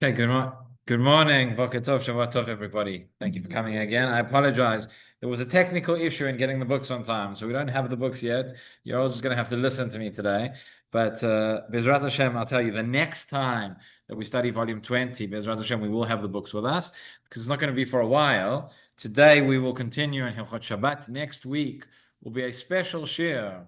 Okay, good morning. Boker tov, Shabbat tov, everybody. Thank you for coming again. I apologize. There was a technical issue in getting the books on time, so we don't have the books yet. You're all just going to have to listen to me today. But Bezrat Hashem, I'll tell you, the next time that we study volume 20, Bezrat Hashem, we will have the books with us because it's not going to be for a while. Today we will continue in Hilchot Shabbat. Next week will be a special shir.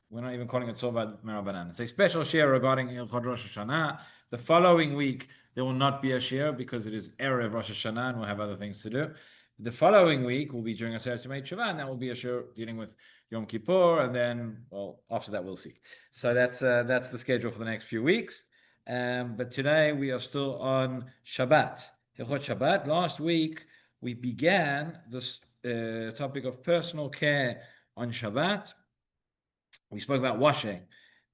We're not even calling it Tzurba Merabanan. It's a special shir regarding Hilchot Rosh Hashanah. The following week, there will not be a shir because it is Erev Rosh Hashanah and we'll have other things to do. The following week will be during a Sept and that will be a shir dealing with Yom Kippur, and then, well, after that we'll see. So that's the schedule for the next few weeks. But today we are still on Shabbat, Hilchot Shabbat. Last week we began this topic of personal care on Shabbat. We spoke about washing.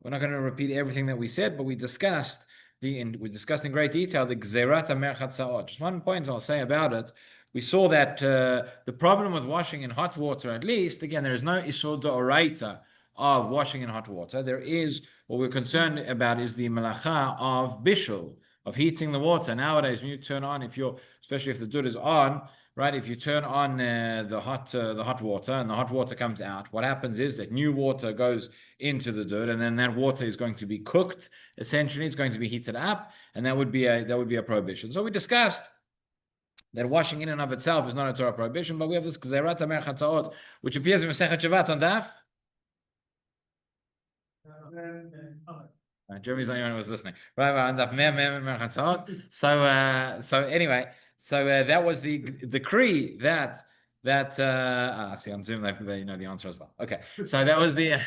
We're not going to repeat everything that we said, but we discussed we discussed in great detail the Gzerat HaMerchatzaot. Just one point I'll say about it. We saw that the problem with washing in hot water, at least, again, there is no Isur D'Oraita of washing in hot water. There is, what we're concerned about is the Malacha of Bishul, of heating the water. Nowadays, when you turn on, especially if the dud is on, right? If you turn on the hot water and the hot water comes out, what happens is that new water goes into the dud, and then that water is going to be cooked. Essentially, it's going to be heated up, and that would be a prohibition. So we discussed that washing in and of itself is not a Torah prohibition, but we have this Gzerat HaMerchatzaot, which appears in Masechet Shabbat on Daf. Jeremy's the only one who was listening. Right, on Daf Merchatzaot. So anyway. So that was the decree that see on Zoom they know the answer as well. Okay, so that was the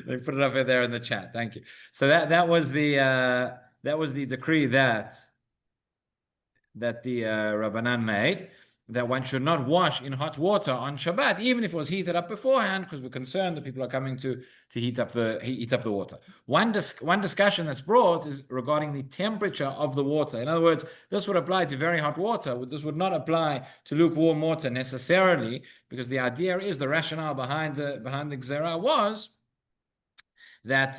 they put it up there in the chat. Thank you. So that was the decree that the Rabbanan made, that one should not wash in hot water on Shabbat, even if it was heated up beforehand, because we're concerned that people are coming to heat up the water. One discussion that's brought is regarding the temperature of the water. In other words, this would apply to very hot water. This would not apply to lukewarm water necessarily, because the idea is, the rationale behind the Gzerah was that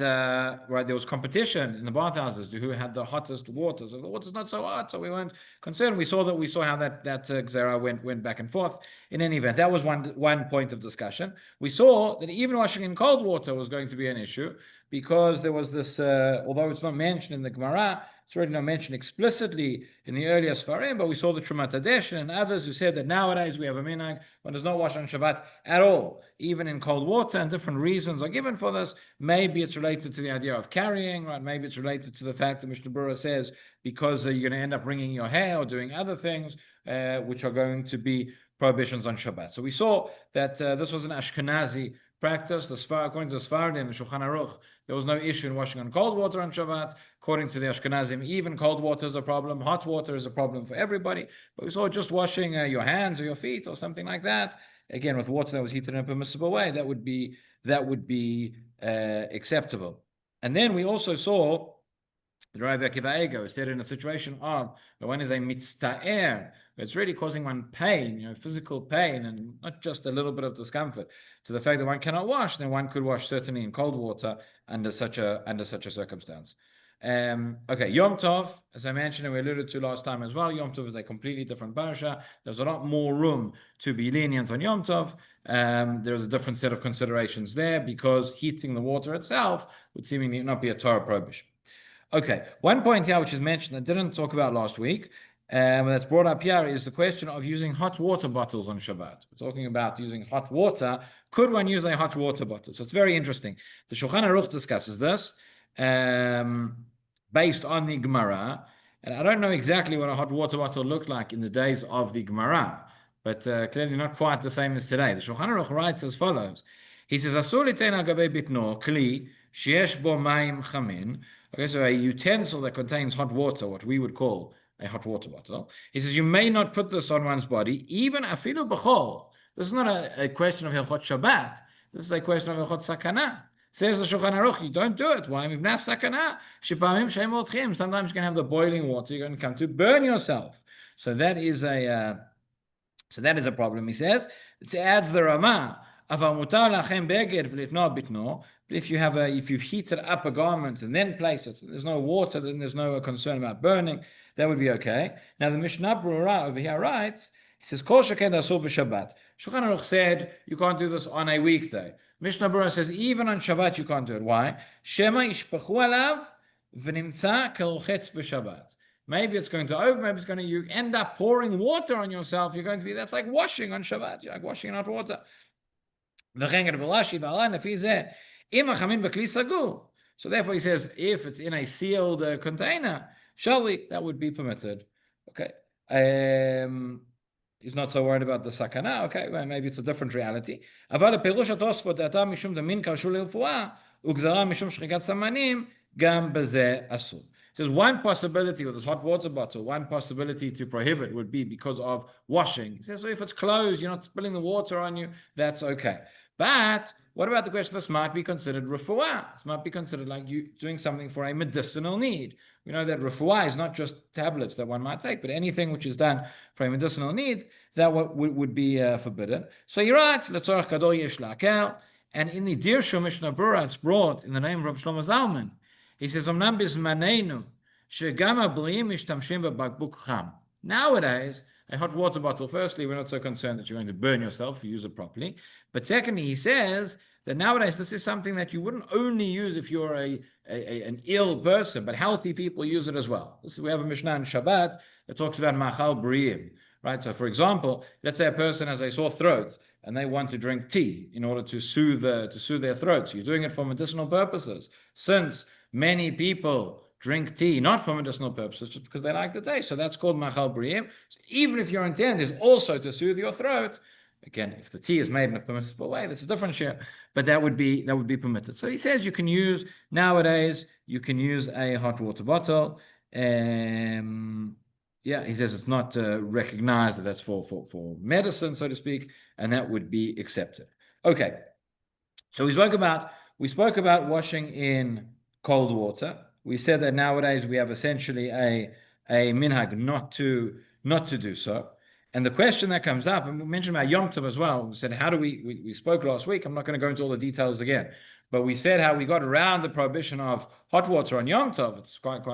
right, there was competition in the bathhouses to who had the hottest water. So the water's not so hot, so we weren't concerned. We saw how that Gzerah went back and forth. In any event, that was one point of discussion. We saw that even washing in cold water was going to be an issue, because there was this, although it's not mentioned in the Gemara, it's already not mentioned explicitly in the earlier Sfarim, but we saw the Trumat Hadeshin and others who said that nowadays we have a minhag, one does not wash on Shabbat at all, even in cold water, and different reasons are given for this. Maybe it's related to the idea of carrying, right? Maybe it's related to the fact that Mishnah Berurah says because you're going to end up wringing your hair or doing other things, which are going to be prohibitions on Shabbat. So we saw that this was an Ashkenazi practice. According to the Sfardim, the Shulchan Aruch, there was no issue in washing on cold water on Shabbat. According to the Ashkenazim, even cold water is a problem. Hot water is a problem for everybody. But we saw just washing your hands or your feet or something like that, again with water that was heated in a permissible way, that would be acceptable. And then we also saw the Rabbi Akiva Ego is there in a situation of when one is a mitzta'er, it's really causing one pain, physical pain, and not just a little bit of discomfort, to the fact that one cannot wash. Then one could wash certainly in cold water under such a circumstance. Okay, Yom Tov, as I mentioned and we alluded to last time as well, Yom Tov is a completely different parasha. There's a lot more room to be lenient on Yom Tov. There's a different set of considerations there, because heating the water itself would seemingly not be a Torah prohibition. Okay, one point here which is mentioned I didn't talk about last week, that's brought up here, is the question of using hot water bottles on Shabbat. We're talking about using hot water. Could one use a hot water bottle? So it's very interesting. The Shulchan Aruch discusses this based on the Gemara, and I don't know exactly what a hot water bottle looked like in the days of the Gemara, but clearly not quite the same as today. The Shulchan Aruch writes as follows. He says, "Asur litein al gabei bitno kli sheyesh bo mayim chamin." Okay, so a utensil that contains hot water, what we would call a hot water bottle. He says, you may not put this on one's body, even afilu b'chol. This is not a question of Hilchot Shabbat. This is a question of Hilchot Sakana. Says the Shulchan Aruch, you don't do it. Why? Sakana. Sometimes you can have the boiling water. You're going to come to burn yourself. So that is a problem. He says, it adds the Ramah. But But if you've heated up a garment and then place it, and there's no water, then there's no concern about burning. That would be okay. Now the Mishnah Berurah over here writes, he says, Kol sheken asur b'Shabbat. Shulchan Aruch said you can't do this on a weekday. Mishnah Berurah says even on Shabbat you can't do it. Why? Shema yishpachu alav v'nimtza kelochetz b'Shabbat. Maybe it's going to open, maybe it's going to, you end up pouring water on yourself. You're going to be, that's like washing on Shabbat. You're like washing in hot water. So therefore he says, if it's in a sealed container, surely that would be permitted. Okay. He's not so worried about the sakana. Okay, well, maybe it's a different reality. There's one possibility with this hot water bottle, one possibility to prohibit would be because of washing. He says, so if it's closed, you're not spilling the water on you, that's okay. But what about the question, this might be considered refuah? This might be considered like you doing something for a medicinal need. We know that refuah is not just tablets that one might take, but anything which is done for a medicinal need, that would be forbidden. So he writes, L'tzorach gadol yesh la'akel, and in the Dirshu Mishnah Berurah, it's brought in the name of Rav Shlomo Zalman. He says, Omnam bizmanenu, shegam habriim mishtamshim bebakbuk cham. Nowadays, a hot water bottle, firstly, we're not so concerned that you're going to burn yourself if you use it properly. But secondly, he says that nowadays this is something that you wouldn't only use if you're an ill person, but healthy people use it as well. We have a Mishnah in Shabbat that talks about machal briim, right? So for example, let's say a person has a sore throat and they want to drink tea in order to soothe their throat. So you're doing it for medicinal purposes. Since many people drink tea, not for medicinal purposes, just because they like the taste. So that's called machal briim. So even if your intent is also to soothe your throat, again, if the tea is made in a permissible way, that's a different share, but that would be permitted. So he says you can use, nowadays, you can use a hot water bottle. He says it's not recognized that that's for medicine, so to speak, and that would be accepted. Okay, so we spoke about washing in cold water. We said that nowadays we have essentially a minhag not to do so. And the question that comes up, and we mentioned about Yom Tov as well, we said, how do we spoke last week, I'm not going to go into all the details again, but we said how we got around the prohibition of hot water on Yom Tov. It's quite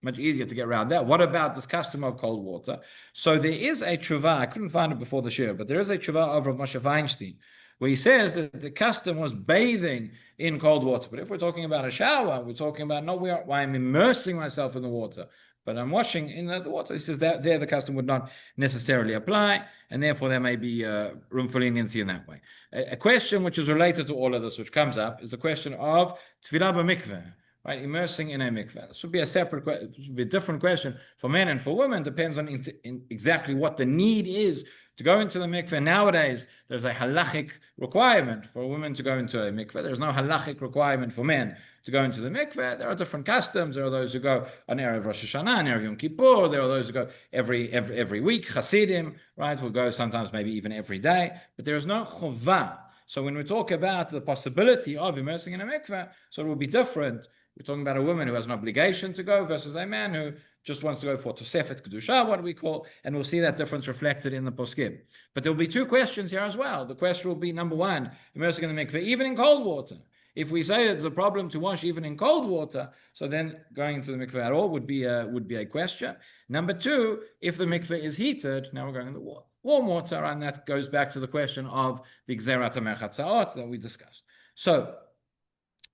much easier to get around that. What about this custom of cold water? So there is a tshuva, I couldn't find it before the shiur, but there is a tshuva over of Moshe Feinstein, where he says that the custom was bathing in cold water. But if we're talking about a shower, we're talking about, I'm immersing myself in the water, but I'm washing in the water. He says that there the custom would not necessarily apply, and therefore there may be room for leniency in that way. A question which is related to all of this, which comes up, is the question of tefillah b'mikveh, right? Immersing in a mikveh. This would be a separate question, this would be a different question for men and for women, depends on exactly what the need is to go into the mikveh. Nowadays, there's a halachic requirement for women to go into a mikveh. There's no halachic requirement for men to go into the mikveh. There are different customs. There are those who go on Erev Rosh Hashanah, Erev Yom Kippur. There are those who go every week, Hasidim, right? Will go sometimes maybe even every day. But there is no chovah. So when we talk about the possibility of immersing in a mikveh, so it will be different. We're talking about a woman who has an obligation to go versus a man who just wants to go for Tosefet Kedusha, what we call, and we'll see that difference reflected in the poskim. But there will be two questions here as well. The question will be, number one, immersing in the mikveh, even in cold water. If we say it's a problem to wash even in cold water, so then going into the mikveh at all would be a question. Number two, if the mikveh is heated, now we're going in the warm water, and that goes back to the question of the Gzerat HaMechatzaot that we discussed. So,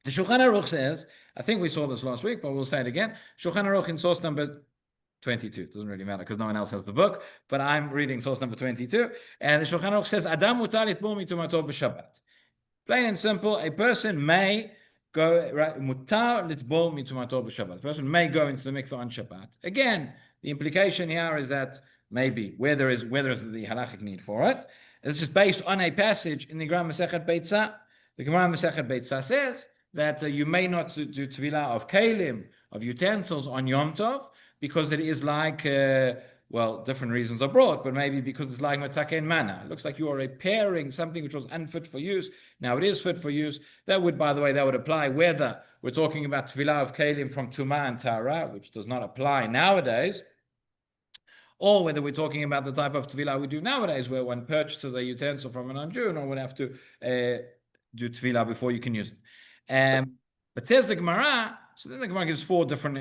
the Shulchan Aruch says, I think we saw this last week, but we'll say it again. Shulchan Aruch in source number 22. It doesn't really matter because no one else has the book, but I'm reading source number 22. And the Shulchan Aruch says, Adam mutar litbol mitumato b'Shabbat. Plain and simple, a person may go, right, mutar litbol mitumato b'Shabbat. A person may go into the mikveh on Shabbat. Again, the implication here is that maybe where there is the halachic need for it. This is based on a passage in the Gemara Masechet Beitzah. The Gemara Masechet Beitzah says that you may not do tevilah of kelim, of utensils on Yom Tov, because it is like, different reasons are brought, but maybe because it's like mataken mana. It looks like you are repairing something which was unfit for use. Now it is fit for use. That would apply whether we're talking about tevilah of kelim from Tumah and Tara, which does not apply nowadays, or whether we're talking about the type of tevilah we do nowadays, where one purchases a utensil from a non-Jew, and one would have to do tevilah before you can use it. But says the Gemara, so then the Gemara gives 4 different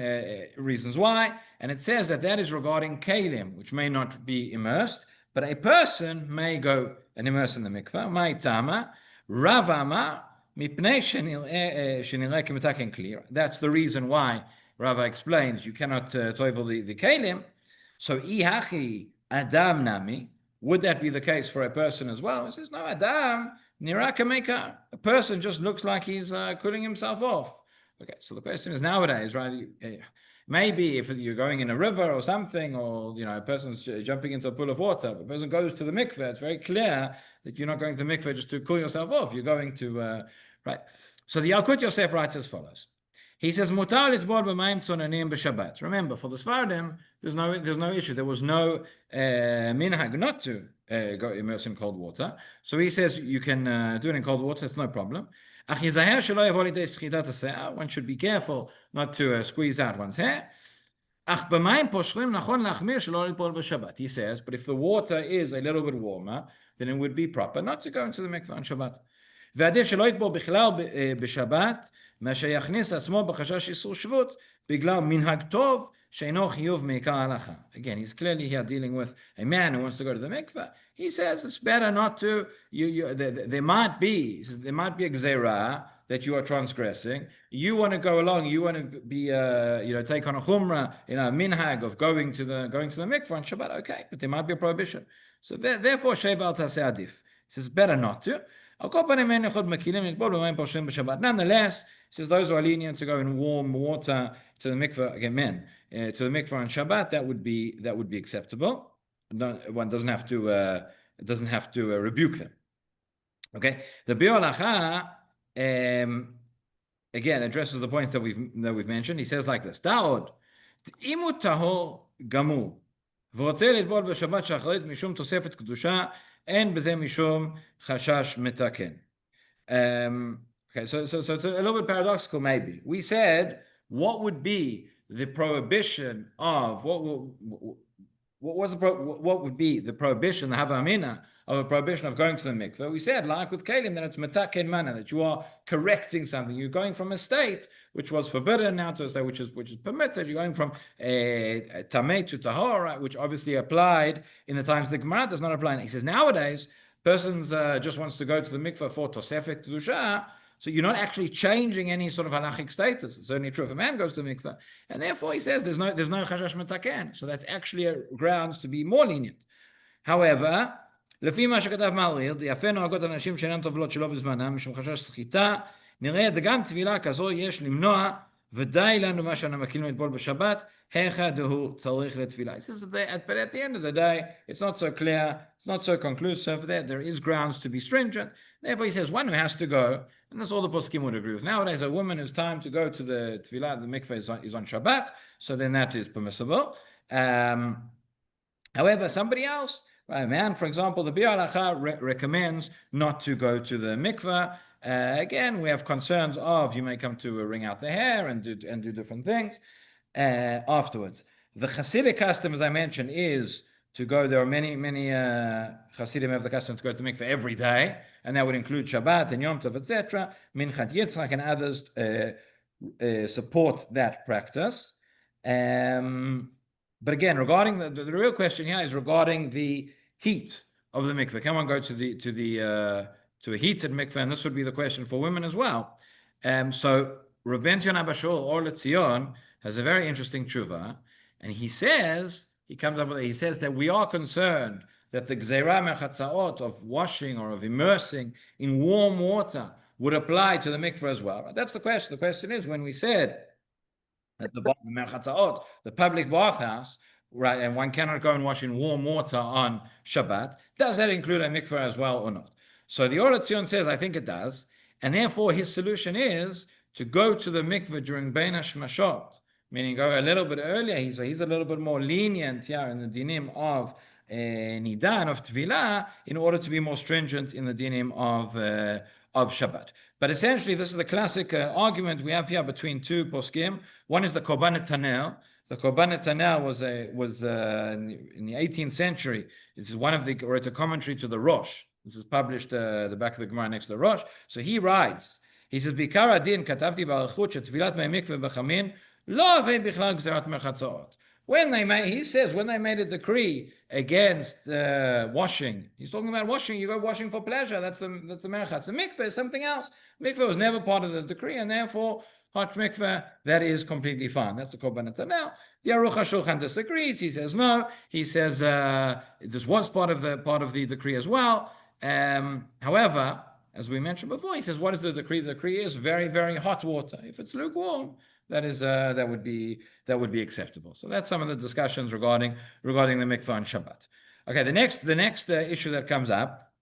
reasons why, and it says that is regarding kalim, which may not be immersed, but a person may go and immerse in the mikvah. Ma'itama, Rav Amar, mipnei shenireh k'metaken kli. That's the reason why Rava explains you cannot toivel the kalim. So ihachi adam nami. Would that be the case for a person as well? He says no, adam niraka mekar. A person just looks like he's cooling himself off. Okay, so the question is nowadays, right? Maybe if you're going in a river or something, or a person's jumping into a pool of water, but a person goes to the mikveh, it's very clear that you're not going to the mikveh just to cool yourself off. You're going to right. So the Yalkut Yosef writes as follows. He says, "Mutar litbol b'mayim tzonanim b'Shabbat." Remember, for the Sfardim, there's no issue. There was no minhag not to go immerse in cold water. So he says you can do it in cold water. It's no problem. One should be careful not to squeeze out one's hair. He says, but if the water is a little bit warmer, then it would be proper not to go into the mikvah on Shabbat. ועדיף שלא יטבול בכלל בשבת, מה שיכניס עצמו בחשש איסור שבות, בגלל מנהג טוב שאינו חיוב מעיקר ההלכה. Again, he's clearly here dealing with a man who wants to go to the mikveh. He says it's better not to, there might be a gzeirah that you are transgressing. You want to go along, you want to be, take on a chumrah, minhag of going to the mikveh on Shabbat, okay, but there might be a prohibition. So therefore, sheva al taseh adif. He says better not to. Nonetheless, says those who are lenient to go in warm water to the mikveh, again, men, to the mikveh on Shabbat, that would be acceptable. One doesn't have to rebuke them. Okay, the Biur Halacha again addresses the points that we've mentioned. He says like this: Da'od imut tahor gamur v'rotze litbol b'Shabbat shacharit mishum tosefet kedusha. And b'zeh mishum chashash metaken. Okay, so it's a little bit paradoxical, maybe. We said, what would be the prohibition of what would be the prohibition, the havamina of a prohibition of going to the mikveh? We said, like with kalim, that it's metaken mana, that you are correcting something. You're going from a state which was forbidden now to a state which is permitted. You're going from tamei to tahor, right, which obviously applied in the times the Gemara does not apply. And he says nowadays, persons just wants to go to the mikveh for tosefet kedusha. So you're not actually changing any sort of halachic status. It's only true if a man goes to the mikveh, and therefore he says there's no chashash metaken. So that's actually a grounds to be more lenient. However, לפי מה שכתב מעריל, יפה נוהגות אנשים שאינם טובלות שלא בזמנם, משום חשש סחיטה, נראה גם טבילה כזו יש למנוע, ודי לנו מה שאנו מכירים לטבול בשבת, היכא דהוא צריך לטבילה. He says that but at the end of the day, it's not so clear, it's not so conclusive, there is grounds to be stringent. Therefore he says one who has to go, and that's all the poskim would agree with. Nowadays a woman whose time to go to the tefillah, the mikveh is on Shabbat, so then that is permissible. However, somebody else, a man, for example, the Biur Halacha recommends not to go to the mikveh. Again, we have concerns of you may come to wring out the hair and do different things afterwards. The Hasidic custom, as I mentioned, is to go. There are many Hasidim have the custom to go to mikveh every day, and that would include Shabbat and Yom Tov, etc. Minchat Yitzchak and others support that practice. But again, regarding the real question here is regarding the heat of the mikveh. Can one go to a heated mikveh? And this would be the question for women as well. So Rav Ben Zion Abba Shaul or Letzion has a very interesting tshuva, and he says that we are concerned that the gzeirah mechatzaot of washing or of immersing in warm water would apply to the mikveh as well. That's the question. The question is, when we said at the merchatzaot, the public bathhouse, right, and one cannot go and wash in warm water on Shabbat, does that include a mikveh as well or not? So the Or Letzion says, I think it does, and therefore his solution is to go to the mikveh during Bein HaShmashot, meaning go a little bit earlier. He's a little bit more lenient here in the dinim of nidan, of tvilah, in order to be more stringent in the dinim of Shabbat. But essentially, this is the classic argument we have here between two poskim. One is the Korban Tanel. The Korban Tanel was in the 18th century. This is one of wrote a commentary to the Rosh. This is published the back of the Gemara next to the Rosh. So he writes He says, "Bikar adin katavti b'arachut shetvilat mei mikveh b'chamin lo avei bichlal gzerat merchatzaot." When they made a decree against washing, he's talking about washing. You go washing for pleasure. That's the merchatz. The mikveh is something else. Mikveh was never part of the decree, and therefore hot mikveh, that is completely fine. That's the korban netzah. Now the Aruch HaShulchan disagrees. He says no. He says this was part of the decree as well. However, as we mentioned before, he says, what is the decree? The decree is very, very hot water. If it's lukewarm, that would be acceptable. So that's some of the discussions regarding the mikvah on Shabbat. Okay, the next issue that comes up,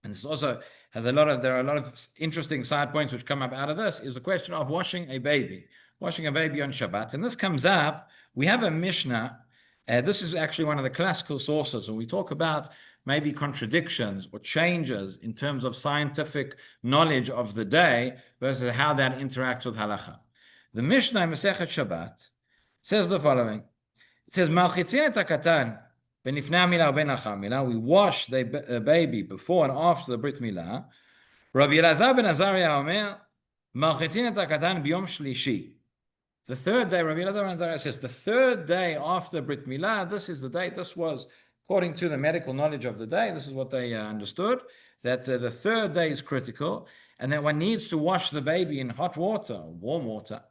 and this also there are a lot of interesting side points which come up out of this, is the question of washing a baby on Shabbat. And this comes up, we have a Mishnah. This is actually one of the classical sources when we talk about maybe contradictions or changes in terms of scientific knowledge of the day versus how that interacts with halacha. The Mishnah in Masechet Shabbat says the following. It says, "Malchitzin et hakatan benifnei milah ben achar milah." We wash the baby before and after the brit milah. Rabbi Elazar ben Azariah omer, "Malchitzin et hakatan biyom shlishi." The third day, Rabbi Elazar ben Azariah says, the third day after brit milah, this is the day. This was according to the medical knowledge of the day. This is what they understood, that the third day is critical, and that one needs to wash the baby in hot water, warm water,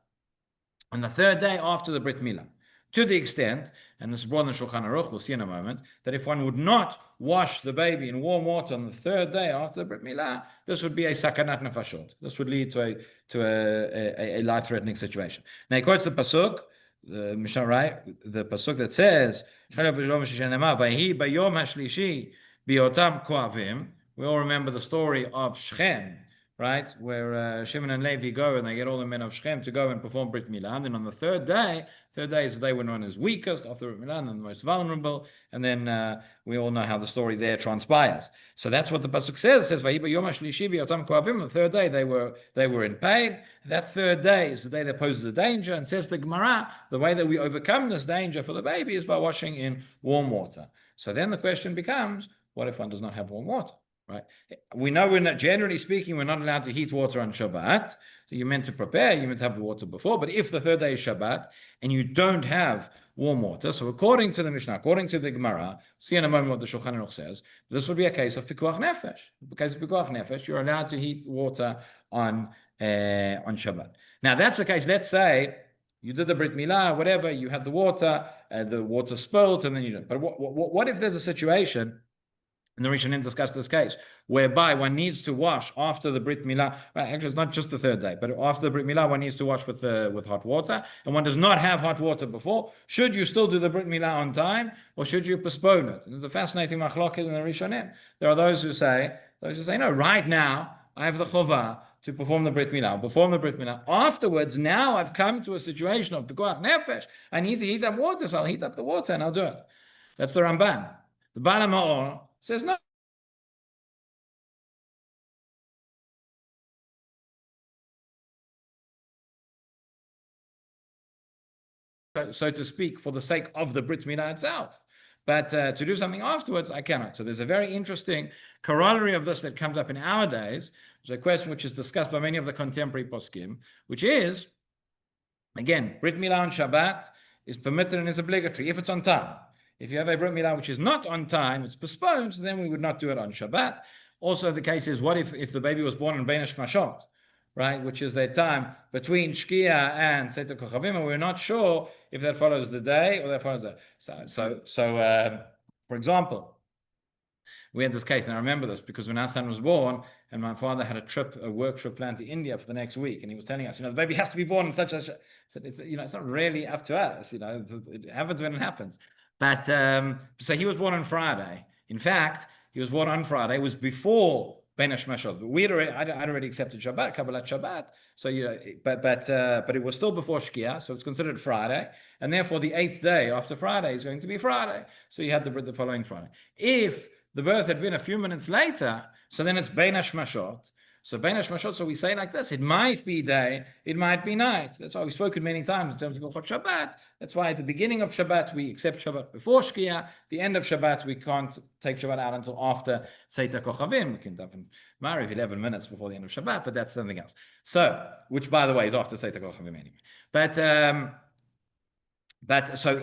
on the third day after the Brit Milah. To the extent, and this is brought in the Shulchan Aruch, we'll see in a moment, that if one would not wash the baby in warm water on the third day after the Brit Milah, this would be a sakanat nefashot. This would lead to a life-threatening situation. Now he quotes the pasuk, the Mishnah, right? The pasuk that says, we all remember the story of Shechem, right? Where Shimon and Levi go and they get all the men of Shechem to go and perform Brit Milah. And then on the third day is the day when one is weakest after Brit Milah and the most vulnerable. And then we all know how the story there transpires. So that's what the pasuk says. It says, on the third day they were in pain. That third day is the day that poses a danger. And says the Gemara, the way that we overcome this danger for the baby is by washing in warm water. So then the question becomes, what if one does not have warm water? Right? We know generally speaking, we're not allowed to heat water on Shabbat. So you're meant to prepare, you're meant to have the water before. But if the third day is Shabbat and you don't have warm water, so according to the Mishnah, according to the Gemara, see in a moment what the Shulchan Aruch says, this would be a case of pikuach nefesh. In the case of pikuach nefesh, you're allowed to heat water on Shabbat. Now that's the case. Let's say you did the Brit Milah, whatever, you had the water spilled, and then you don't. But what if there's a situation, and the Rishonim discussed this case, whereby one needs to wash after the Brit Milah. Right, actually, it's not just the third day, but after the Brit Milah, one needs to wash with hot water, and one does not have hot water before. Should you still do the Brit Milah on time, or should you postpone it? And there's a fascinating machlokes in the Rishonim. There are those who say, no, right now, I have the chovah to perform the Brit Milah. Afterwards, now I've come to a situation of pikuach nefesh. I need to heat up water, so I'll heat up the water and I'll do it. That's the Ramban. The Baal HaMaor says no. So to speak, for the sake of the Brit Milah itself. But to do something afterwards, I cannot. So there's a very interesting corollary of this that comes up in our days. There's a question which is discussed by many of the contemporary poskim, which is, again, Brit Milah on Shabbat is permitted and is obligatory if it's on time. If you have a Brit Milah which is not on time, it's postponed, so then we would not do it on Shabbat. Also, the case is, what if the baby was born in Bein Hashmashot, right, which is the time between Shkia and Sept Kochavim, and we're not sure if that follows the day or that follows the... So, for example, we had this case, and I remember this because when our son was born, and my father had a work trip planned to India for the next week, and he was telling us, the baby has to be born in such a... So it's not really up to us, it happens when it happens. But so he was born on Friday. In fact, he was born on Friday. It was before Bein Hashmashot. But I'd already accepted Shabbat, Kabbalat Shabbat. So but it was still before Shkia, so it's considered Friday, and therefore the 8th day after Friday is going to be Friday. So you had the following Friday. If the birth had been a few minutes later, so then it's Bein Hashmashot. So Bein Hashmashot, so we say like this: it might be day, it might be night. That's why we've spoken many times in terms of Hilchot Shabbat. That's why at the beginning of Shabbat we accept Shabbat before Shkia. The end of Shabbat we can't take Shabbat out until after Seita Kochavim. We can daven Mariv 11 minutes before the end of Shabbat, but that's something else. So, which by the way is after Seita Kochavim anyway. But so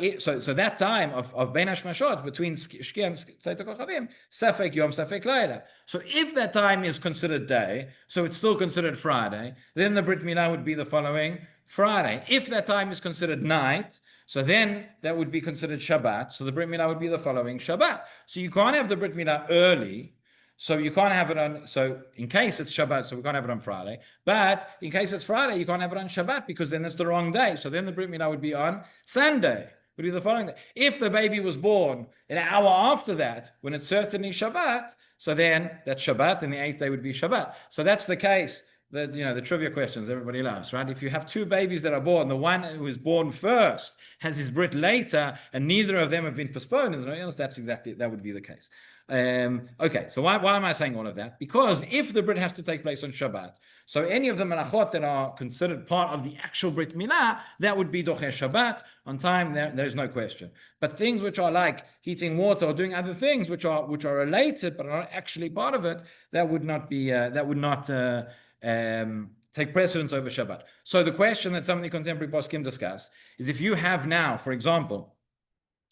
that time of Bein Hashmashot between Shkia and Seita Kochavim, Safek Yom, Safek Laila. So if that time is considered day, so it's still considered Friday, then the Brit Milah would be the following Friday. If that time is considered night, so then that would be considered Shabbat. So the Brit Milah would be the following Shabbat. So you can't have the Brit Milah early. So you can't have it on, so in case it's Shabbat, so we can't have it on Friday. But in case it's Friday, you can't have it on Shabbat because then it's the wrong day. So then the Brit Milah would be on Sunday, would be the following day. If the baby was born an hour after that, when it's certainly Shabbat, so then that's Shabbat and the 8th day would be Shabbat. So that's the case. The trivia questions everybody loves, right? If you have two babies that are born, the one who is born first has his Brit later, and neither of them have been postponed, that would be the case. Okay, so why am I saying all of that? Because if the Brit has to take place on Shabbat, so any of the melachot that are considered part of the actual Brit Milah, that would be doche Shabbat on time. There's no question. But things which are like heating water or doing other things which are related but are not actually part of it, that would not take precedence over Shabbat. So the question that some of the contemporary poskim discuss is if you have now, for example,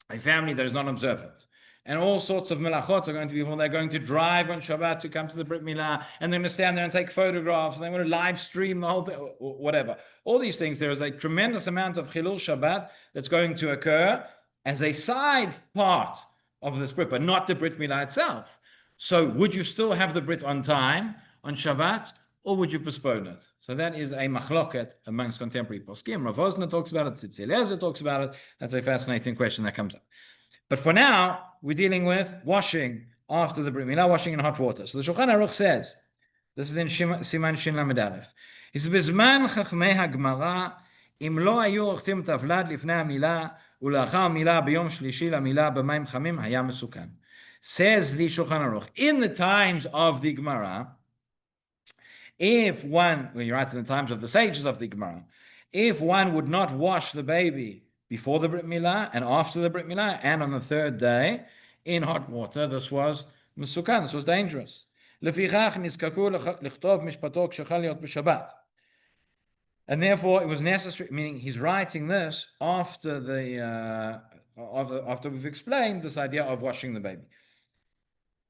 a family that is not observant, and all sorts of melachot are going to be, they're going to drive on Shabbat to come to the Brit Milah, and they're going to stand there and take photographs, and they want to live stream the whole thing, or whatever. All these things, there is a tremendous amount of Chilul Shabbat that's going to occur as a side part of this Brit, but not the Brit Milah itself. So would you still have the Brit on time on Shabbat, or would you postpone it? So that is a machloket amongst contemporary poskim. Rav Osner talks about it, Tzitzi Eliezer talks about it. That's a fascinating question that comes up. But for now, we're dealing with washing after the Brit Milah, washing in hot water. So the Shulchan Aruch says, this is in Siman Shin Lamed Aleph, he says, בזמן חכמי הגמרא, אם לא היו עורכים את הוולד לפני המילה, ולאחר המילה ביום שלישי למילה במים חמים, היה מסוכן. Says the Shulchan Aruch, in the times of the Gemara, if one, when you write in the times of the sages of the Gemara, if one would not wash the baby before the Brit Milah and after the Brit Milah and on the third day in hot water, this was מסוכן, this was dangerous. לפיכך נזקקו לכתוב משפטו כשחל להיות בשבת. And therefore it was necessary, meaning he's writing this after after we've explained this idea of washing the baby.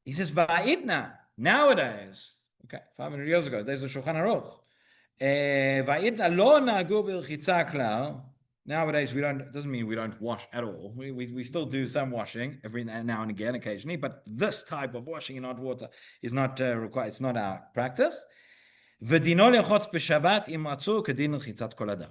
He says, Va'idna, nowadays, okay, 500 years ago, there's a Shulchan Aruch. Va'idna lo nagu b'ilchitza klal. Nowadays, doesn't mean we don't wash at all. We still do some washing every now and again, occasionally, but this type of washing in hot water is not required. It's not our practice. V'dino lechotz b'shabbat imatzu kedin l'chitzat kol adam.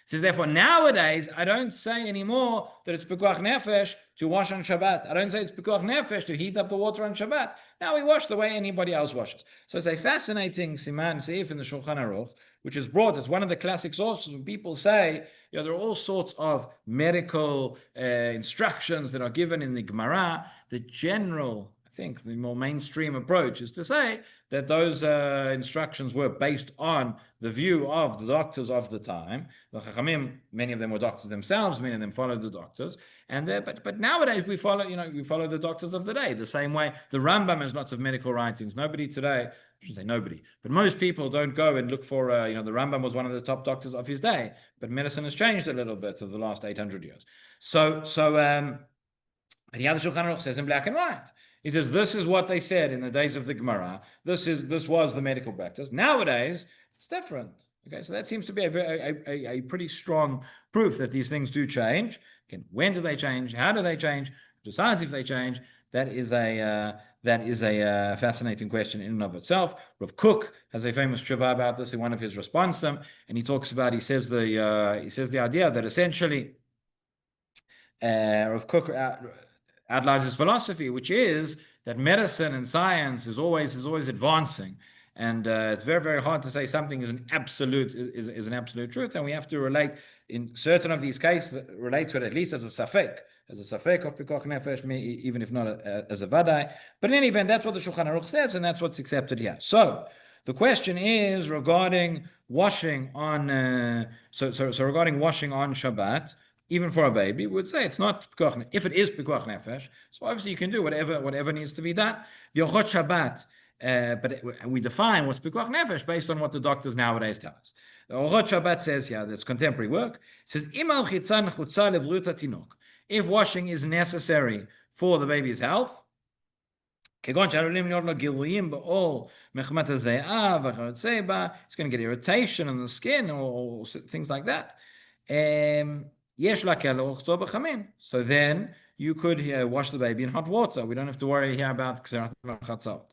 Says, therefore, nowadays, I don't say anymore that it's pikuach nefesh to wash on Shabbat. I don't say it's pikuach nefesh to heat up the water on Shabbat. Now we wash the way anybody else washes. So it's a fascinating siman seif in the Shulchan Aruch, which is brought as one of the classic sources when people say, there are all sorts of medical instructions that are given in the Gemara. The general, I think, the more mainstream approach is to say that those instructions were based on the view of the doctors of the time. The Chachamim, many of them were doctors themselves, many of them followed the doctors. And but nowadays we follow the doctors of the day. The same way the Rambam has lots of medical writings. Nobody today, I shouldn't say nobody, but most people don't go and look for, the Rambam was one of the top doctors of his day, but medicine has changed a little bit over the last 800 years. But the other Shulchan Aruch says in black and white. He says, this is what they said in the days of the Gemara. This was the medical practice. Nowadays, it's different. Okay, so that seems to be a pretty strong proof that these things do change. Again, when do they change? How do they change? Who decides if they change? That is a fascinating question in and of itself. Rav Kook has a famous tshuva about this in one of his responsim, and he says the idea that essentially Rav Kook outlines his philosophy, which is that medicine and science is always advancing, and it's very, very hard to say something is an absolute truth, and we have to relate in certain of these cases, relate to it at least as a safek of pikuach nefesh, even if not as a vadai. But in any event, that's what the Shulchan Aruch says, and that's what's accepted here. So The question is regarding washing on, regarding washing on Shabbat, even for a baby, we would say it's not pikuach. If it is pikuach nefesh, so obviously you can do whatever needs to be done. The Ochot Shabbat, but we define what's pikuach nefesh based on what the doctors nowadays tell us. The Ochot Shabbat says here, that's contemporary work, it says, if washing is necessary for the baby's health, it's going to get irritation in the skin or things like that. So then you could wash the baby in hot water. We don't have to worry here about chatzot.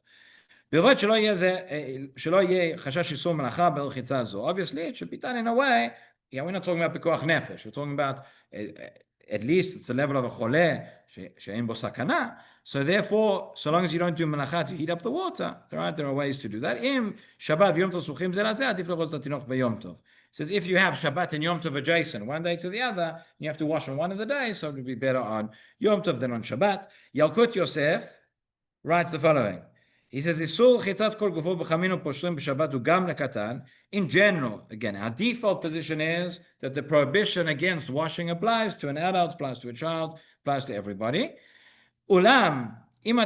Obviously, it should be done in a way. Yeah, we're not talking about pikuach nefesh. We're talking about at least it's a level of a choleh she'en bo sakana. So therefore, so long as you don't do melacha to heat up the water, there are ways to do that. Im Shabbat v'Yom Tov suchim ze lazeh, adif lechotz latinoch b'Yom Tov. It says if you have Shabbat and Yom Tov adjacent, one day to the other, you have to wash on one of the days, so it would be better on Yom Tov than on Shabbat. Yalkut Yosef writes the following. He says, "Isur chitzat kol gufo b'chamin u'poshlim b'Shabbat ugam lekatan." In general, again, our default position is that the prohibition against washing applies to an adult, applies to a child, applies to everybody. Ulam, אם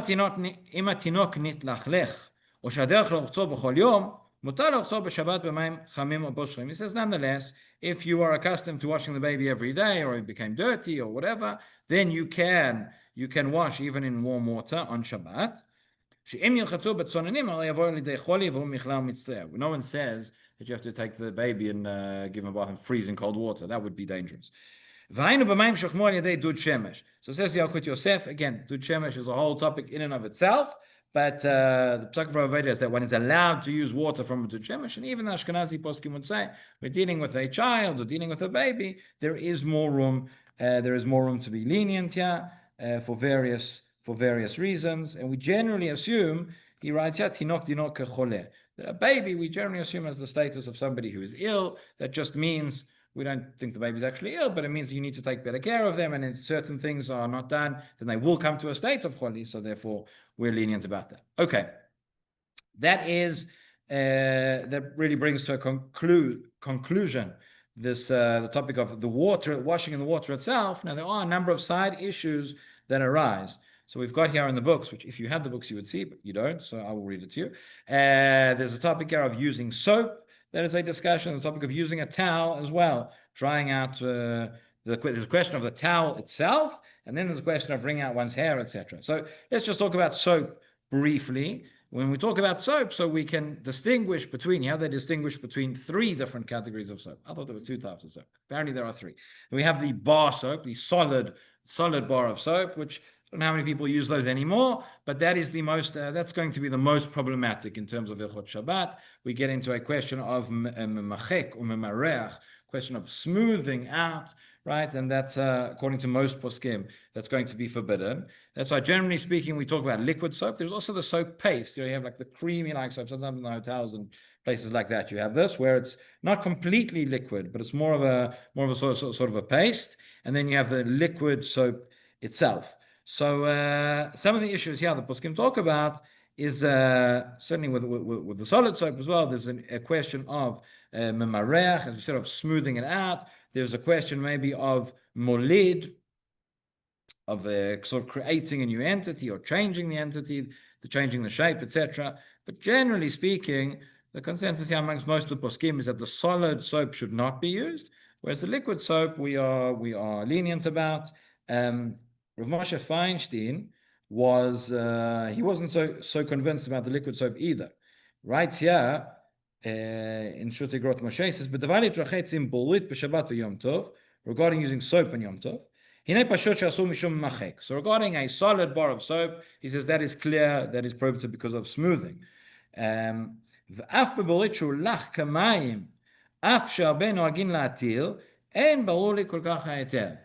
התינוק נתלכלך, או שהדרך לרחצו בכל יום, מותר לרחצו בשבת במים חמים או פושרים. He says, nonetheless, if you are accustomed to washing the baby every day, or it became dirty, or whatever, then you can wash even in warm water on Shabbat. שאם ירחצו בצוננים, הרי יבואו לידי חולי והוא מכלה ומצטער. No one says that you have to take the baby and give him a bath in freezing cold water. That would be dangerous. והיינו במים שוכמו על ידי דוד שמש. So says Yalkut Yosef, again, dud shemesh is a whole topic in and of itself, but the Psak V'Aveda is that one is allowed to use water from a dud shemesh, and even the Ashkenazi poskim would say, we're dealing with a child, or dealing with a baby, there is more room to be lenient here for various reasons, and we generally assume, he writes here, tinok kecholeh, that a baby, we generally assume has the status of somebody who is ill. That just means we don't think the baby's actually ill, but it means you need to take better care of them, and if certain things are not done, then they will come to a state of choli, so therefore we're lenient about that. Okay, that really brings to a conclusion this the topic of the water, washing in the water itself. Now, there are a number of side issues that arise. So we've got here in the books, which if you had the books you would see, but you don't, so I will read it to you. There's a topic here of using soap. There is a discussion on the topic of using a towel as well, drying out. There's a question of the towel itself, and then there's a question of wringing out one's hair, etc. So let's just talk about soap briefly. When we talk about soap, so we can distinguish between, they distinguish between three different categories of soap. I thought there were two types of soap. Apparently there are three. We have the bar soap, the solid bar of soap, which I don't know how many people use those anymore, but that is the most, that's going to be the most problematic in terms of Ilchot Shabbat. We get into a question of memachek or memareach, question of smoothing out, right? And that's, according to most poskim, that's going to be forbidden. That's why, generally speaking, we talk about liquid soap. There's also the soap paste. You have like the creamy like soap. Sometimes in the hotels and places like that, you have this where it's not completely liquid, but it's more of a sort of a paste. And then you have the liquid soap itself. So some of the issues here the poskim talk about is certainly with the solid soap as well. There's a question of memareach, as we said, of smoothing it out. There's a question maybe of molid, of sort of creating a new entity or changing the entity, changing the shape, etc. But generally speaking, the consensus here amongst most of the poskim is that the solid soap should not be used, whereas the liquid soap we are lenient about. Rav Moshe Feinstein he wasn't so convinced about the liquid soap either. Right here in Shutei Grot Moshe says, "B'davali trachetzim bolit b'Shabbat v'Yom Tov," regarding using soap on Yom Tov. Hinei pashut she'asu mishum machek. So regarding a solid bar of soap, he says that is clear, that is prohibited because of smoothing. V'af b'bolit shu lach kamayim, af she'arbe noagin la'atil, ein barur li kol kach ha'eter.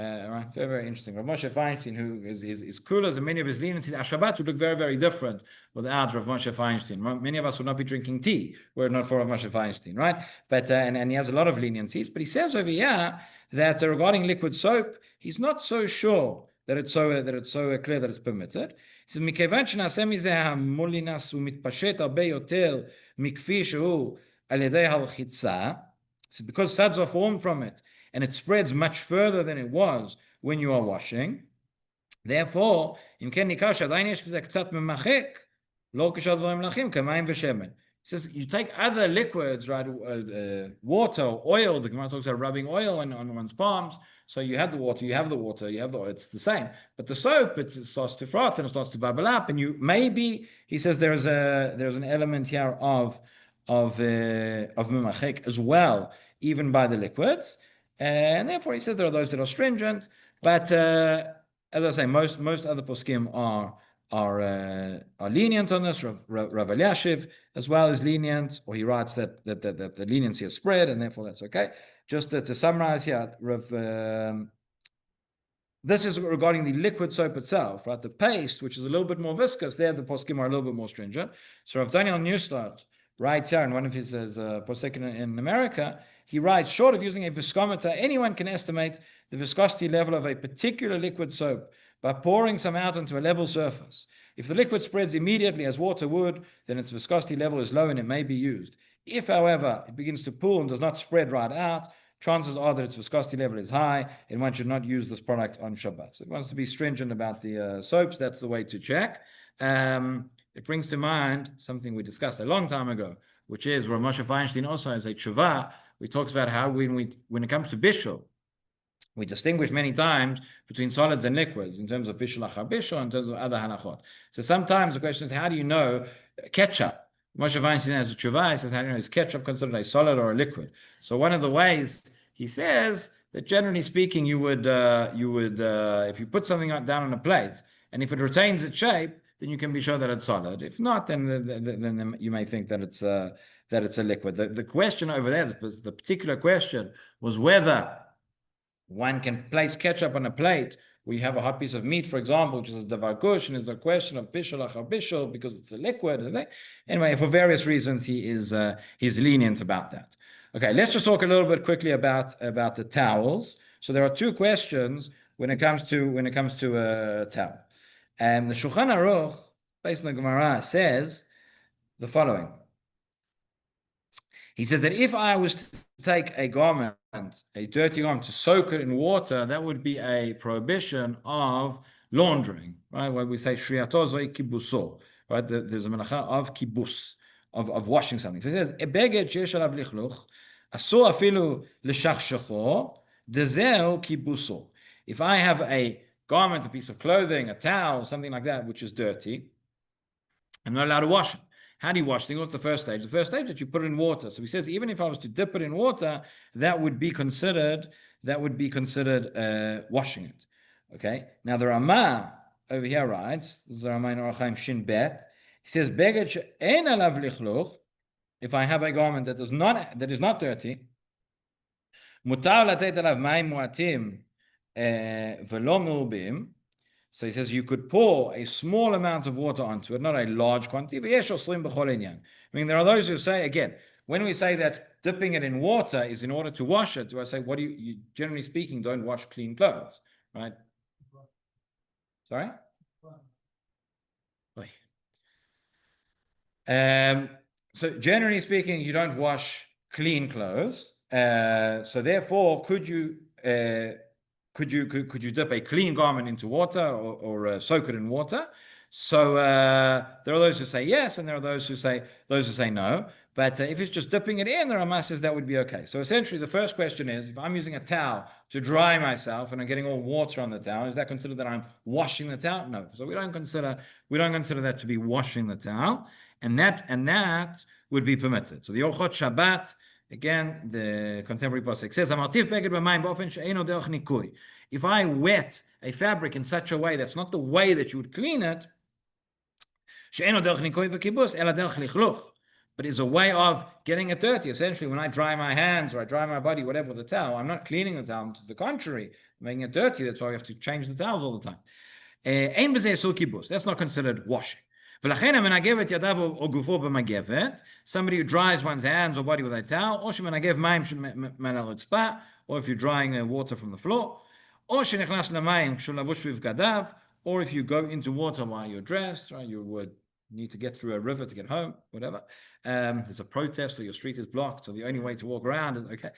Right, very, very interesting. Rav Moshe Feinstein, who is cooler than many of his leniencies, Shabbat would look very, very different without Rav Moshe Feinstein. Many of us would not be drinking tea were it not for Rav Moshe Feinstein, right? But and he has a lot of leniencies. But he says over here that regarding liquid soap, he's not so sure that it's so clear that it's permitted. says, מכיוון שנעשה מזה המולינס ומתפשט הרבה יותר מכפי שהוא על ידי הרחיצה, so because suds are formed from it, and it spreads much further than it was when you are washing, therefore, אם כן ניכר שעדיין יש בזה קצת ממחק, לא כשאר דברים מלאכים, כמים ושמן. He says, you take other liquids, right, water, oil, the Gemara talks about rubbing oil on one's palms, so you have the water, you have the water, you have the oil, it's the same. But the soap, it starts to froth and it starts to bubble up, and you maybe, he says there's an element here of memachek as well, even by the liquids, and therefore he says there are those that are stringent, but as I say, most other poskim are lenient on this. Rav Elyashiv as well is lenient, or he writes that the leniency is spread, and therefore that's okay. Just to summarize here, this is regarding the liquid soap itself, right? The paste, which is a little bit more viscous, there the poskim are a little bit more stringent. So Rav Daniel Neustadt writes here in one of his posek in America, he writes, short of using a viscometer, anyone can estimate the viscosity level of a particular liquid soap by pouring some out onto a level surface. If the liquid spreads immediately as water would, then its viscosity level is low and it may be used. If, however, it begins to pool and does not spread right out, chances are that its viscosity level is high and one should not use this product on Shabbat. So it wants to be stringent about the soaps. That's the way to check. It brings to mind something we discussed a long time ago, which is where Moshe Feinstein also has a tshuva. We talks about how when it comes to bishul, we distinguish many times between solids and liquids in terms of bishul achar bishul, in terms of other halachot. So sometimes the question is, how do you know ketchup? Moshe Feinstein has a tshuva. He says, how do you know is ketchup considered a solid or a liquid? So one of the ways he says that generally speaking, you would if you put something down on a plate and if it retains its shape, then you can be sure that it's solid. If not, then you may think that it's a liquid. The question over there, the particular question was whether one can place ketchup on a plate where you have a hot piece of meat, for example, which is a davar gush, and it's a question of bishul achar bishul because it's a liquid. Anyway, for various reasons, he's lenient about that. Okay, let's just talk a little bit quickly about the towels. So there are two questions when it comes to a towel, and the Shulchan Aruch, based on the Gemara, says the following. He says that if I was to take a garment, a dirty garment, to soak it in water, that would be a prohibition of laundering, right? When we say shriyato zoi kibuso, right? There's a melacha of kibus, of washing something. So he says, ebeged sheyesh alav lichluch, asur afilu l'shachshacho, dezeu kibuso. If I have a garment, a piece of clothing, a towel, something like that, which is dirty, I'm not allowed to wash it. How do you wash things? What's the first stage? The first stage is that you put it in water. So he says, even if I was to dip it in water, that would be considered washing it. Okay. Now the Rama over here writes, the Rama in Orach Chaim Shin Bet, he says, "Beged she'en alav lichluch." If I have a garment that is not dirty, mutar latet alav mayim muatim velo mulbim. So he says you could pour a small amount of water onto it, not a large quantity. I mean, there are those who say, again, when we say that dipping it in water is in order to wash it, do I say, what do you generally speaking, don't wash clean clothes, right? Sorry? So generally speaking, you don't wash clean clothes. So therefore, could you dip a clean garment into water or soak it in water? So there are those who say yes, and there are those who say no. But if it's just dipping it in, the Rama says that would be okay. So essentially, the first question is, if I'm using a towel to dry myself and I'm getting all water on the towel, is that considered that I'm washing the towel? No. So we don't consider that to be washing the towel, and that would be permitted. So the Orchot Shabbat. Again, the contemporary posek says, if I wet a fabric in such a way that's not the way that you would clean it, but it's a way of getting it dirty. Essentially, when I dry my hands or I dry my body, whatever, with the towel, I'm not cleaning the towel. To the contrary, I'm making it dirty. That's why we have to change the towels all the time. That's not considered washing. Somebody who dries one's hands or body with a towel, or if you're drying water from the floor, or or if you go into water while you're dressed, right, you would need to get through a river to get home, whatever. There's a protest, so your street is blocked, so the only way to walk around is okay.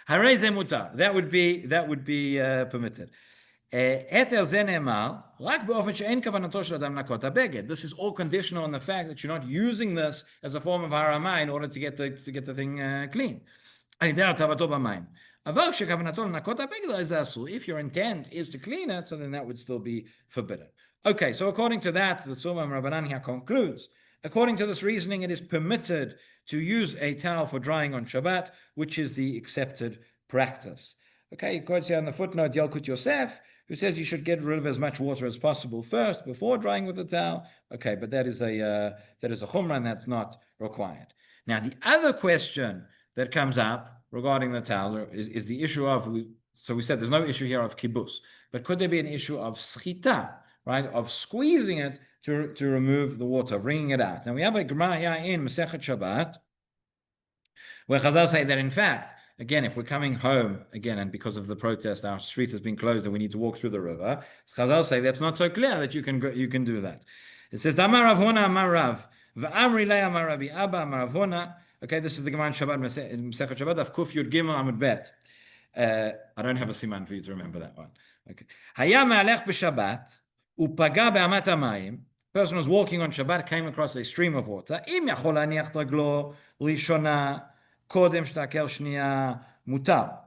Harei ze mutar. That would be permitted. This is all conditional on the fact that you're not using this as a form of harama in order to get the thing clean. If your intent is to clean it, so then that would still be forbidden. Okay, so according to that, the Tzurba Rabbanan here concludes, according to this reasoning, it is permitted to use a towel for drying on Shabbat, which is the accepted practice. Okay, it quotes here on the footnote Yalkut Yosef, who says you should get rid of as much water as possible first before drying with the towel. Okay, but that is a chumrah, and that's not required. Now, the other question that comes up regarding the towel is the issue of, so we said there's no issue here of kibus, but could there be an issue of schita, right, of squeezing it to remove the water, wringing it out? Now, we have a Gemara here in Masechet Shabbat, where Chazal say that in fact, again, if we're coming home again, and because of the protest, our street has been closed and we need to walk through the river, Chazal say that's not so clear that you can do that. It says, Damar Rav Huna Amar Rav, V'amri lei Amar Rabbi Abba Amar Rav Huna. Okay, this is the Gemara in Shabbat, Masechet Shabbat, of Kuf Yud Gimel Amud Bet. I don't have a siman for you to remember that one. Okay. Haya me'alech b'Shabbat, upaga be'amat hamayim. Person was walking on Shabbat, came across a stream of water. Im yachol laniach raglo rishona kodem shtakel shniya mutar.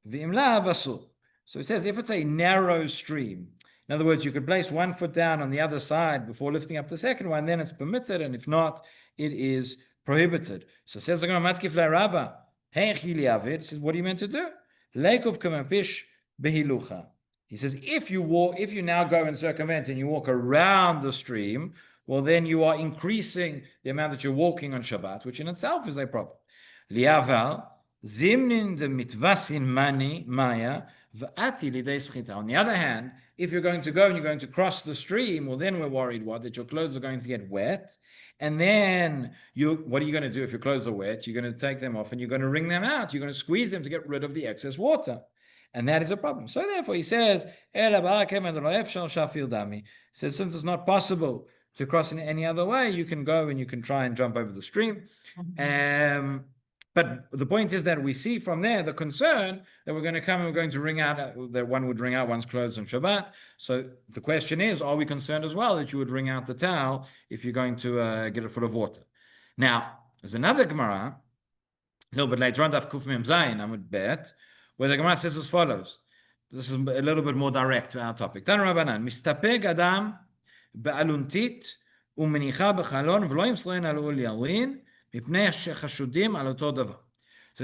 V'im lav asur. So it says if it's a narrow stream, in other words, you could place one foot down on the other side before lifting up the second one, then it's permitted, and if not, it is prohibited. So it says, Rava, hey, it says, what are you meant to do? Leikov kamapish behilucha. He says, if you now go and circumvent and you walk around the stream, well, then you are increasing the amount that you're walking on Shabbat, which in itself is a problem. Liaval, zimnin de mitvasin mani maya, v'ati lidei schita. On the other hand, if you're going to go and you're going to cross the stream, well, then we're worried that your clothes are going to get wet. And then what are you going to do if your clothes are wet? You're going to take them off and you're going to wring them out. You're going to squeeze them to get rid of the excess water. And that is a problem. So therefore he says, says, since it's not possible to cross in any other way, you can go and you can try and jump over the stream. But the point is that we see from there the concern that we're going to come and we're going to wring out, that one would wring out one's clothes on Shabbat. So the question is, are we concerned as well that you would wring out the towel if you're going to get it full of water? Now, there's another Gemara, a little bit later on, Daf Kuf Mem Zayin Amud Bet, where the Gemara says as follows. This is a little bit more direct to our topic. Tan Rabbanan, Mistapeg Adam Be'aluntit Umenicha B'chalon V'lo Yimslein Al'ul Yalin. So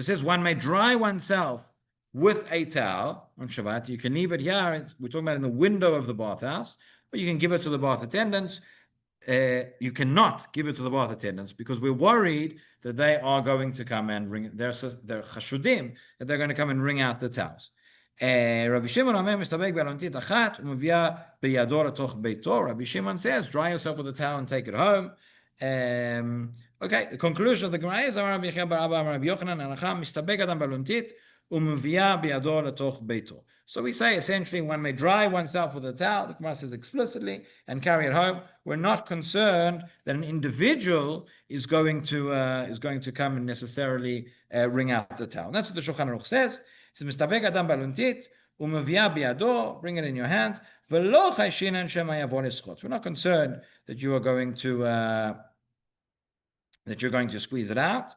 it says one may dry oneself with a towel on Shabbat. You can leave it here. We're talking about in the window of the bathhouse, but you can give it to the bath attendants. You cannot give it to the bath attendants because we're worried that they are going to come and wring. They're chashudim that they're going to come and wring out the towels. Rabbi Shimon Rabbi Shimon says, dry yourself with a towel and take it home. Okay, the conclusion of the Gemara is Rabbi Yochanan. So we say essentially one may dry oneself with a towel, the Gemara says explicitly, and carry it home. We're not concerned that an individual is going to come and necessarily wring out the towel. And that's what the Shulchan Aruch says. It says Mistabeg Adam Baluntit umuvia biado, bring it in your hand. We're not concerned that you are going to you're going to squeeze it out.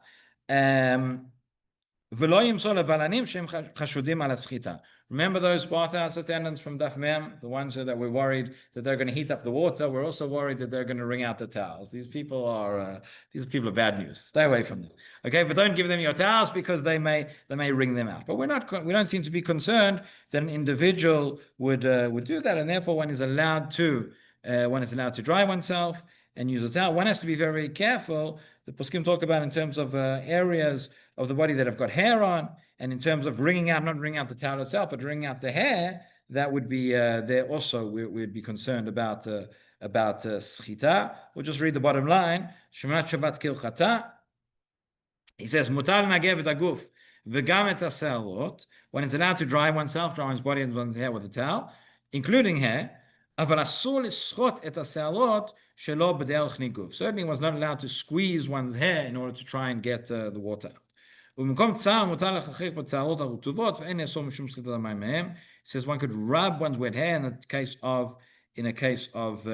Remember those bathhouse attendants from Daf Mem, the ones that we're worried that they're going to heat up the water. We're also worried that they're going to wring out the towels. These people are bad news. Stay away from them. Okay, but don't give them your towels because they may wring them out. But we don't seem to be concerned that an individual would do that, and therefore one is allowed to dry oneself and use a towel. One has to be very careful. The poskim talk about in terms of areas of the body that have got hair on, and in terms of wringing out, not wringing out the towel itself, but wringing out the hair, that would be there also. We'd be concerned about schita. We'll just read the bottom line. Shemat Shabbat kilchata. He says, Mutar nagev et aguf v'gam et haserot. When it's allowed to dry oneself, dry one's body and one's hair with a towel, including hair. Certainly was not allowed to squeeze one's hair in order to try and get the water out. Says one could rub one's wet hair in a case of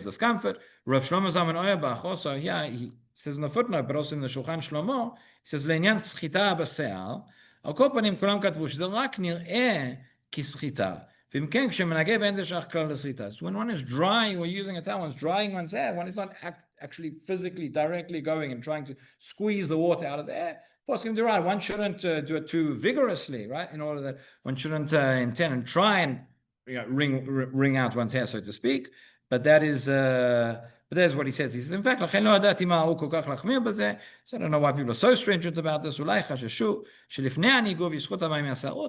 discomfort. Rav Shlomo Zalman Auerbach also, he says in the footnote, but also in the Shulchan Shlomo, he says לעניין סחיטה בשיער, על כל פנים כולם כתבו שזה רק נראה כסחיטה. So when one is drying or using a towel, one's drying one's hair, one is not actually physically directly going and trying to squeeze the water out of the hair. One shouldn't do it too vigorously, right? In order that one shouldn't intend and try and wring out one's hair, so to speak. But that is what he says. He says, in fact, so I don't know why people are so stringent about this. Or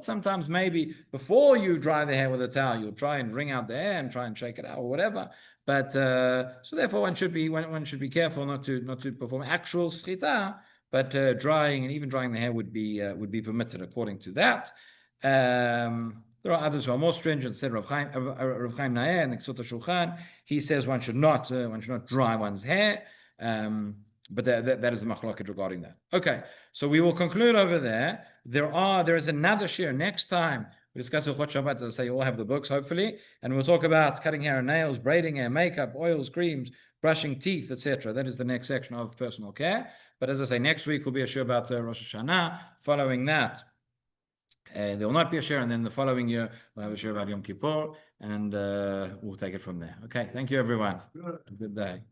sometimes maybe before you dry the hair with a towel, you'll try and wring out the hair and try and shake it out or whatever. But so therefore one should be careful not to perform actual schita, but drying and even drying the hair would be permitted according to that. There are others who are more stringent. Said Rav Chaim Naeh and the Ksota Shulchan. He says one should not dry one's hair. But that is the machloket regarding that. Okay, so we will conclude over there. There is another shir next time. We discuss Hilchot Shabbat. As I say, you all have the books, hopefully, and we'll talk about cutting hair and nails, braiding hair, makeup, oils, creams, brushing teeth, etc. That is the next section of personal care. But as I say, next week will be a shir about Rosh Hashanah. Following that, there will not be a share, and then the following year we'll have a share about Yom Kippur, and we'll take it from there. Okay, thank you everyone. Good day.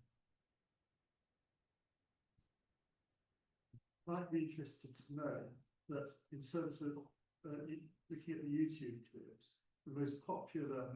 Might be interested to know that in terms of looking at the YouTube clips, the most popular